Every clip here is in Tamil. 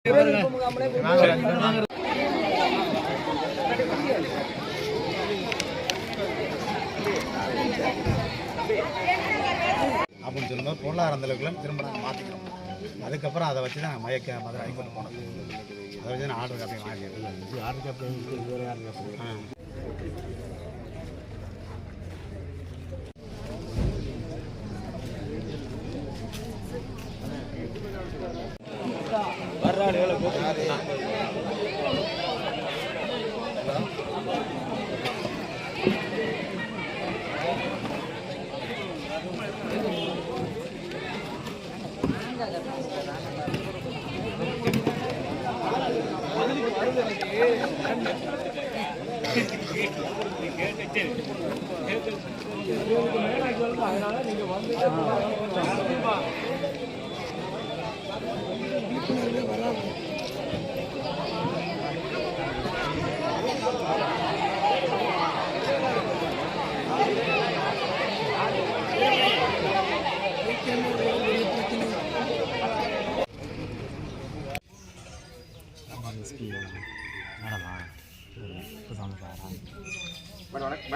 அப்படின்னு சொல்லும்போது பொருளாதார அந்த அளவுக்குலாம் திரும்ப நாங்கள் மாற்றிக்கிறோம். அதுக்கப்புறம் அதை வச்சு தான் மதுரை ஹைகோர்ட் போனது. அதை வச்சு நான் ஆர்டர் காப்பி வாங்கிடுறேன். ஆர்டர் காப்பி வேறு யாரும்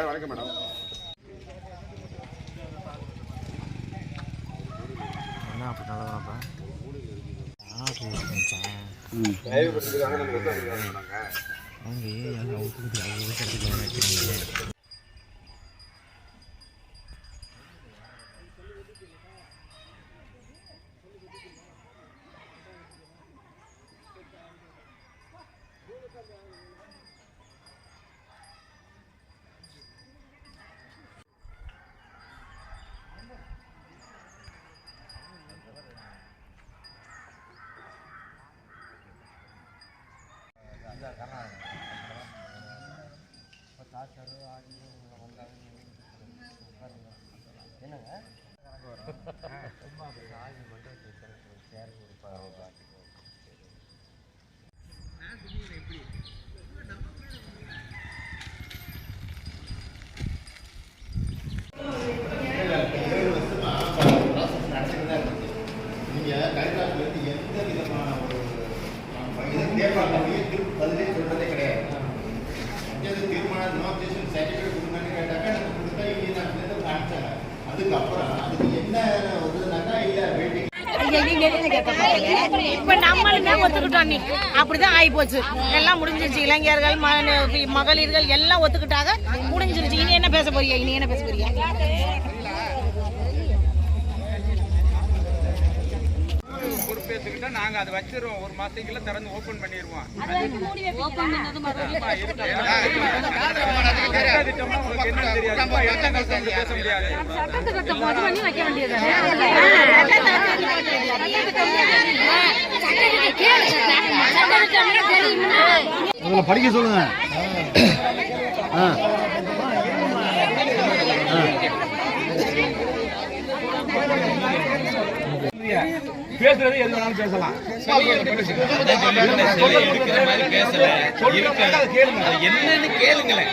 வணக்கம் மேடம். என்ன அப்படி நல்லதாப்பா பதிலே சொல்றதே கிடையாது. தீர்மானம் நோட்டிஃபிகேஷன் சர்டிஃபிகேட் கொடுங்கன்னு கேட்டாக்க எனக்கு கொடுத்தா இங்கே தான் காமிச்சாங்க. அதுக்கப்புறம் அதுக்கு என்ன ஒருனாக்கா இல்லை வெயிட்டிங். இப்ப நம்மளுமே ஒத்துக்கிட்டோம். அப்படிதான் ஆகி போச்சு. எல்லாம் முடிஞ்சிருச்சு. இளைஞர்கள் மகளிர்கள் எல்லாம் ஒத்துக்கிட்டாங்க. முடிஞ்சிருச்சு. இனி என்ன பேச போறீங்க? பொறுப்பேற்றுக்கிட்டா நாங்க அதை வச்சிருவோம். ஒரு மாசத்துக்குள்ள திறந்து ஓபன் பண்ணிடுவோம். படிக்க சொல்லுங்க. பேசுறது எது வேணாலும் பேசலாம். என்னன்னு கேளுங்களேன்.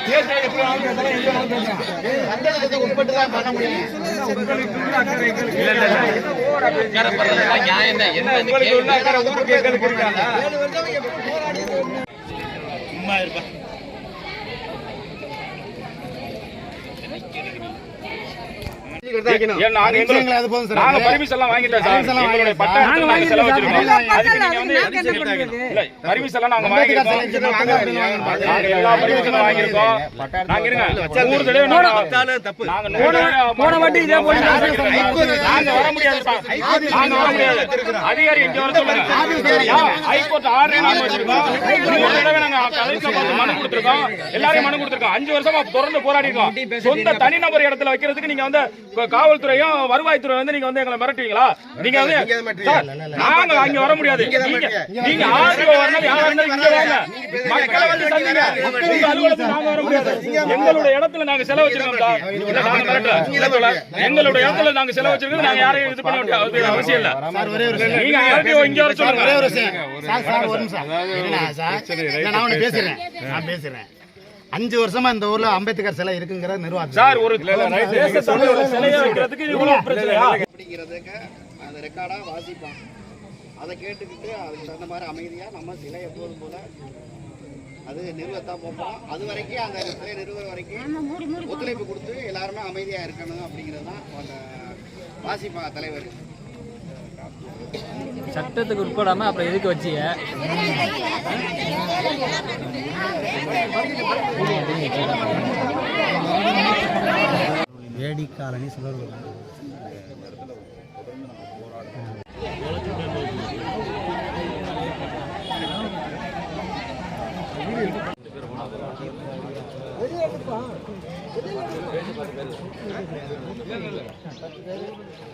சும்மா இருப்பா. அதிகாரி மனு கொடுத்திருக்கோம். எல்லாரையும் மனு கொடுத்திருக்கோம். 5 வருஷமா தொடர்ந்து போராடி இருக்கோம். சொந்த தனிநபர் இடத்துல வைக்கிறதுக்கு நீங்க வந்து காவல்துறையும் வருவாய்த்துறை வந்து நீங்க வந்து எங்களை மிரட்டுவீங்களா? நீங்க வந்து நாங்க அங்க வர முடியாது. நீங்க ஆர்டிஓ வரணும். யாரா இருந்தாலும் இங்க வாங்க. மக்களை வந்து சந்திங்க. உங்க அலுவலகத்துக்கு நாங்க வர முடியாது. எங்களுடைய இடத்துல நாங்க செலவு வச்சிருக்கோம். நாங்க மிரட்டல. எங்களுடைய இடத்துல நாங்க செலவு வச்சிருக்கோம். நாங்க யாரையும் இது பண்ண வேண்டிய அவசியம் இல்ல. நீங்க ஆர்டிஓ இங்க வர சொல்லுங்க. நான் பேசுறேன். 5 வருஷமா இந்த ஊர்ல அம்பேத்கர் சிலை இருக்குங்கிற நிர்வாகம் சார். ஒரு சிலையை வைக்கிறதுக்கு இவ்வளவு பிரச்சனையா? அப்படிங்கிறதுக்கு அந்த ரெக்கார்டா வாசிப்பான். அதை கேட்டுக்கிட்டு அதுக்கு தகுந்த மாதிரி அமைதியாக நம்ம சிலை எப்போதும் போல அது நிறுவத்தான் போகிறோம். அது வரைக்கும் அந்த சிலை நிறுவ வரைக்கும் ஒத்துழைப்பு கொடுத்து எல்லாருமே அமைதியாக இருக்கணும் அப்படிங்கிறது தான் அந்த வாசிப்பா தலைவர். சட்டத்துக்கு உட்படாம அப்புறம் எதுக்கு வச்சீங்க? ஏடி காலனி சுடர்வலம்